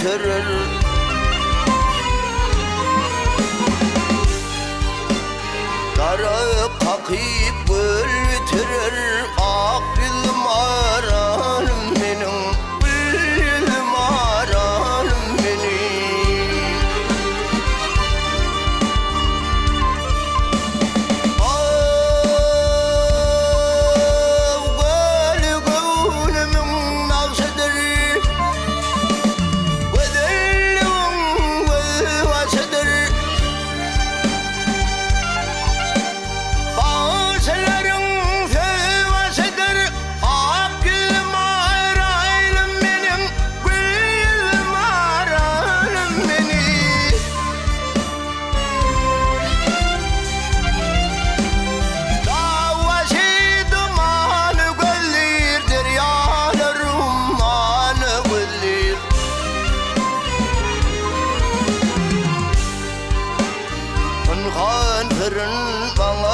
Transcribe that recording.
bitirir. Darı kakip gül bitirir. Ak yüzüm aranım benim, gül yüzüm aranım benim. Gül gönlümün navşedir, gözelimin gözvaşıdır. Bağışların sevvaşıdır. Ak yüzüm aranım benim, gül yüzüm aranım benim. Davaşı dumanı gözler, deryalarım manı gözler. Kan kırın bana